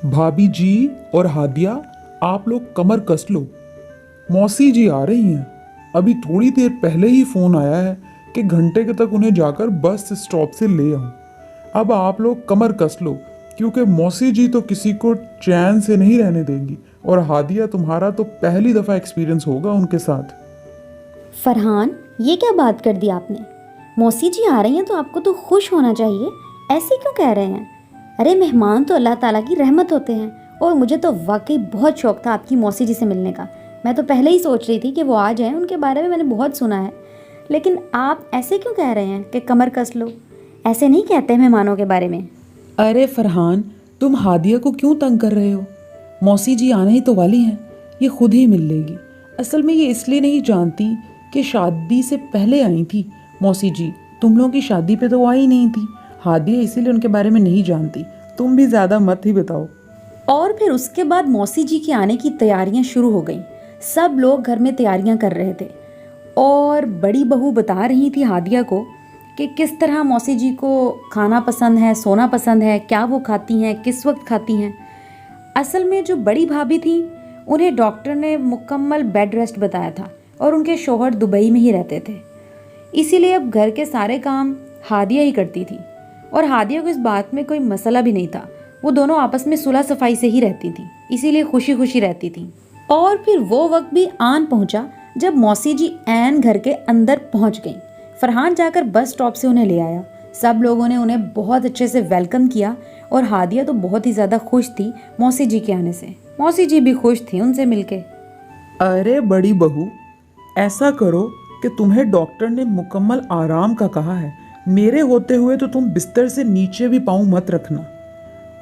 भाभी जी और हादिया, आप लोग कमर कस लो। मौसी जी आ रही हैं। अभी थोड़ी देर पहले ही फोन आया है कि घंटे के तक उन्हें जाकर बस स्टॉप से ले आऊं। अब आप लोग कमर कस लो, क्योंकि मौसी जी तो किसी को चैन से नहीं रहने देंगी। और हादिया, तुम्हारा तो पहली दफा एक्सपीरियंस होगा उनके साथ। फरहान, ये क्या बात कर दी आपने? मौसी जी आ रही हैं तो आपको तो खुश होना चाहिए। ऐसे क्यों कह रहे हैं? अरे मेहमान तो अल्लाह ताला की रहमत होते हैं। और मुझे तो वाकई बहुत शौक था आपकी मौसी जी से मिलने का। मैं तो पहले ही सोच रही थी कि वो आ जाएं, उनके बारे में मैंने बहुत सुना है। लेकिन आप ऐसे क्यों कह रहे हैं कि कमर कस लो? ऐसे नहीं कहते मेहमानों के बारे में। अरे फरहान, तुम हादिया को क्यों तंग कर रहे हो? मौसी जी आने ही तो वाली हैं, ये खुद ही मिल लेगी। असल में ये इसलिए नहीं जानती कि शादी से पहले आई थी मौसी जी। तुम लोगों की शादी पे तो वो आई नहीं थी। हादिया इसीलिए उनके बारे में नहीं जानती। तुम भी ज़्यादा मत ही बताओ। और फिर उसके बाद मौसी जी के आने की तैयारियां शुरू हो गईं। सब लोग घर में तैयारियां कर रहे थे और बड़ी बहू बता रही थी हादिया को कि किस तरह मौसी जी को खाना पसंद है, सोना पसंद है, क्या वो खाती हैं, किस वक्त खाती हैं। असल में जो बड़ी भाभी थी, उन्हें डॉक्टर ने मुकम्मल बेड रेस्ट बताया था और उनके शौहर दुबई में ही रहते थे। इसीलिए अब घर के सारे काम हादिया ही करती थी और हादिया को इस बात में कोई मसला भी नहीं था। वो दोनों आपस में सुलह सफाई से ही रहती थी, इसीलिए खुशी खुशी रहती थी। और फिर वो वक्त भी आन पहुंचा जब मौसी जी ऐन घर के अंदर पहुंच गईं। फरहान जाकर बस स्टॉप से उन्हें ले आया। सब लोगों ने उन्हें बहुत अच्छे से वेलकम किया और हादिया तो बहुत ही ज़्यादा खुश थी मौसी जी के आने से। मौसी जी भी खुश थी उनसे मिलके। अरे बड़ी बहू, ऐसा करो कि तुम्हें डॉक्टर ने मुकम्मल आराम का कहा है। मेरे होते हुए तो तुम बिस्तर से नीचे भी पाँव मत रखना।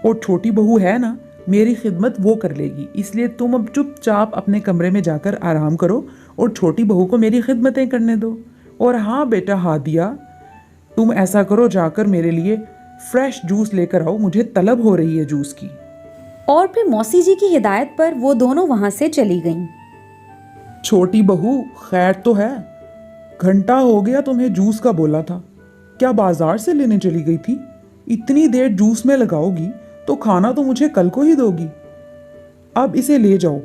और छोटी बहू है ना, मेरी खिदमत वो कर लेगी। इसलिए तुम अब चुपचाप अपने कमरे में जाकर आराम करो और छोटी बहू को मेरी खिदमतें करने दो। और हाँ बेटा हादिया, तुम ऐसा करो, जाकर मेरे लिए फ्रेश जूस लेकर आओ। मुझे तलब हो रही है जूस की। और फिर मौसी जी की हिदायत पर वो दोनों वहां से चली गईं। छोटी बहू, खैर तो है? घंटा हो गया तुम्हें जूस का बोला था। क्या बाजार से लेने चली गई थी? इतनी देर जूस में लगाओगी तो खाना तो मुझे कल को ही दोगी। अब इसे ले जाओ,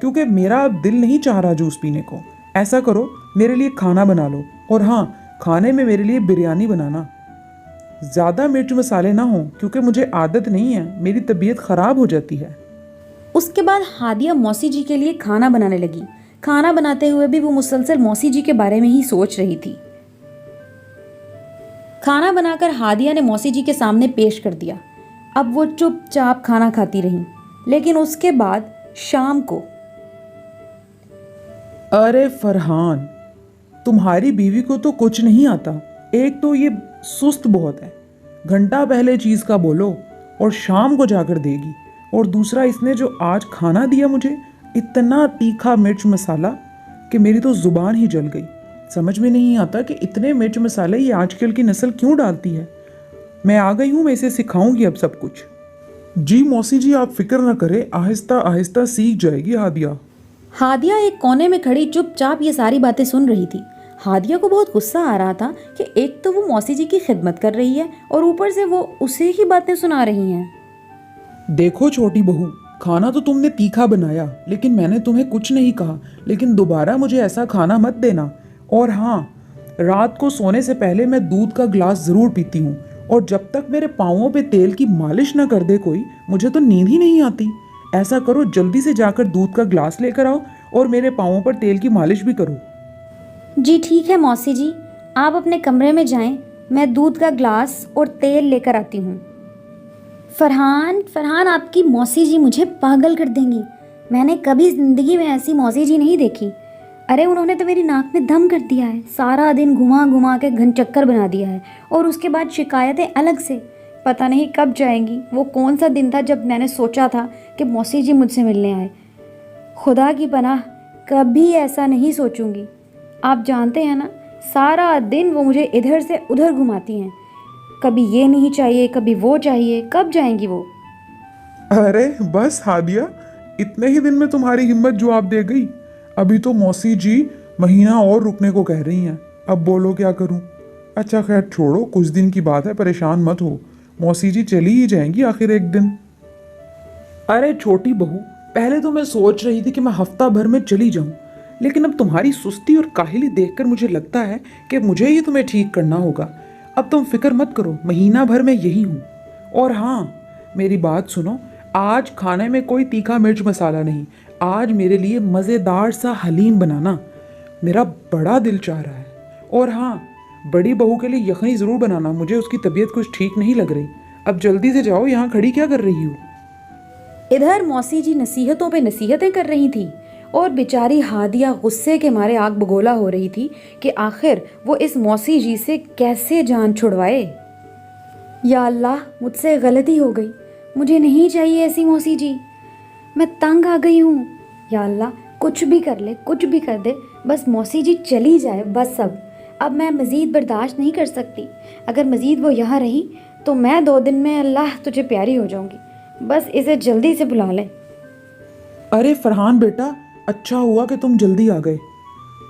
क्योंकि मेरा अब दिल नहीं चाह रहा जूस पीने को। ऐसा करो, मेरे लिए खाना बना लो। और हाँ, खाने में मेरे लिए बिरयानी बनाना। ज़्यादा मिर्च मसाले ना हो, क्योंकि मुझे आदत नहीं है, मेरी तबीयत ख़राब हो जाती है। उसके बाद हादिया मौसी जी के लिए खाना बनाने लगी। खाना बनाते हुए भी वो मुसलसल मौसी जी के बारे में ही सोच रही थी। खाना बनाकर हादिया ने मौसी जी के सामने पेश कर दिया। अब वो चुपचाप खाना खाती रही। लेकिन उसके बाद शाम को अरे फरहान, तुम्हारी बीवी को तो कुछ नहीं आता। एक तो ये सुस्त बहुत है, घंटा पहले चीज़ का बोलो और शाम को जाकर देगी। और दूसरा, इसने जो आज खाना दिया मुझे, इतना तीखा मिर्च मसाला कि मेरी तो ज़ुबान ही जल गई। समझ में नहीं आता कि इतने मिर्च मसाले ये आजकल की नस्ल क्यों डालती है। मैं आ गई हूँ, मैं इसे सिखाऊंगी अब सब कुछ। जी मौसी जी, आप फिक्र न करें, आहिस्ता आहिस्ता सीख जाएगी हादिया। हादिया एक कोने में खड़ी चुपचाप ये सारी बातें सुन रही थी। हादिया को बहुत गुस्सा आ रहा था कि एक तो वो मौसी जी की खिदमत कर रही है और ऊपर से वो उसे ही बातें सुना रही हैं। देखो छोटी बहू, खाना तो तुमने तीखा बनाया, लेकिन मैंने तुम्हें कुछ नहीं कहा। लेकिन दोबारा मुझे ऐसा खाना मत देना। और हाँ, रात को सोने से पहले मैं दूध का गिलास ज़रूर पीती हूँ। और जब तक मेरे पाँवों पे तेल की मालिश ना कर दे कोई, मुझे तो नींद ही नहीं आती। ऐसा करो, जल्दी से जाकर दूध का गिलास लेकर आओ और मेरे पाँवों पर तेल की मालिश भी करो। जी ठीक है मौसी जी, आप अपने कमरे में जाएं, मैं दूध का ग्लास और तेल लेकर आती हूँ। फरहान फरहान, आपकी मौसी जी मुझे पागल कर देंगी। मैंने कभी ज़िंदगी में ऐसी मौसी जी नहीं देखी। अरे उन्होंने तो मेरी नाक में दम कर दिया है। सारा दिन घुमा घुमा के घन चक्कर बना दिया है और उसके बाद शिकायतें अलग से। पता नहीं कब जाएंगी। वो कौन सा दिन था जब मैंने सोचा था कि मौसी जी मुझसे मिलने आए। खुदा की पनाह, कभी ऐसा नहीं सोचूंगी। आप जानते हैं ना, सारा दिन वो मुझे इधर से उधर घुमाती हैं। कभी ये नहीं चाहिए, कभी वो चाहिए। कब जाएंगी वो? अरे बस हादिया, इतने ही दिन में तुम्हारी हिम्मत जवाब दे गई। अभी तो मौसी जी महीना और रुकने को कह रही हैं। अब बोलो क्या करूं। अच्छा खैर छोड़ो, कुछ दिन की बात है, परेशान मत हो। मौसी जी चली ही जाएंगी आखिर एक दिन। अरे छोटी बहू, पहले तो मैं सोच रही थी कि मैं हफ्ता भर में चली जाऊं, लेकिन अब तुम्हारी सुस्ती और काहिली देखकर मुझे लगता है कि मुझे ही तुम्हें ठीक करना होगा। अब तुम फिक्र मत करो, महीना भर में यही हूँ। और हाँ, मेरी बात सुनो, आज खाने में कोई तीखा मिर्च मसाला नहीं। आज मेरे लिए मज़ेदार सा हलीम बनाना, मेरा बड़ा दिल चाह रहा है। और हाँ, बड़ी बहू के लिए यखनी ज़रूर बनाना, मुझे उसकी तबीयत कुछ ठीक नहीं लग रही। अब जल्दी से जाओ, यहाँ खड़ी क्या कर रही हो? इधर मौसी जी नसीहतों पे नसीहतें कर रही थी और बेचारी हादिया गुस्से के मारे आग बगोला हो रही थी कि आखिर वो इस मौसी जी से कैसे जान छुड़वाए। या अल्लाह, मुझसे गलती हो गई, मुझे नहीं चाहिए ऐसी मौसी जी, मैं तंग आ गई हूँ। या अल्लाह, कुछ भी कर ले, कुछ भी कर दे, बस मौसी जी चली जाए, बस। अब मैं मज़ीद बर्दाश्त नहीं कर सकती। अगर मज़ीद वो यहाँ रही तो मैं 2 दिन में अल्लाह तुझे प्यारी हो जाऊँगी। बस इसे जल्दी से बुला ले। अरे फरहान बेटा, अच्छा हुआ कि तुम जल्दी आ गए।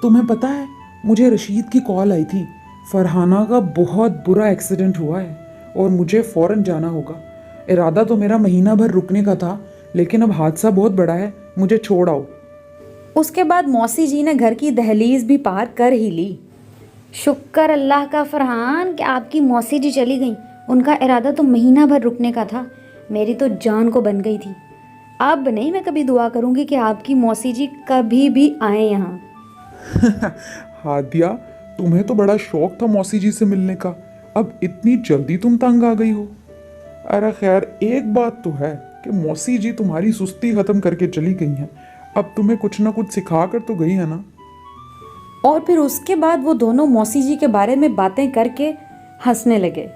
तुम्हें पता है, मुझे रशीद की कॉल आई थी। फरहाना का बहुत बुरा एक्सीडेंट हुआ है और मुझे फ़ौरन जाना होगा। इरादा तो मेरा महीना भर रुकने का था, लेकिन अब हादसा बहुत बड़ा है, मुझे छोड़ आओ। उसके बाद मौसी जी ने घर की दहलीज भी पार कर ही ली। शुक्र अल्लाह का फरहान कि आपकी मौसी जी चली गई। उनका इरादा तो महीना भर रुकने का था, मेरी तो जान को बन गई थी। अब नहीं, मैं कभी दुआ करूंगी कि आपकी मौसी जी कभी भी आए यहाँ। हादिया, तुम्हें तो बड़ा शौक था मौसी जी से मिलने का, अब इतनी जल्दी तुम तंग आ गई हो। अरे खैर, एक बात तो है कि मौसी जी तुम्हारी सुस्ती खत्म करके चली गई हैं। अब तुम्हें कुछ ना कुछ सिखा कर तो गई है ना। और फिर उसके बाद वो दोनों मौसी जी के बारे में बातें करके हंसने लगे।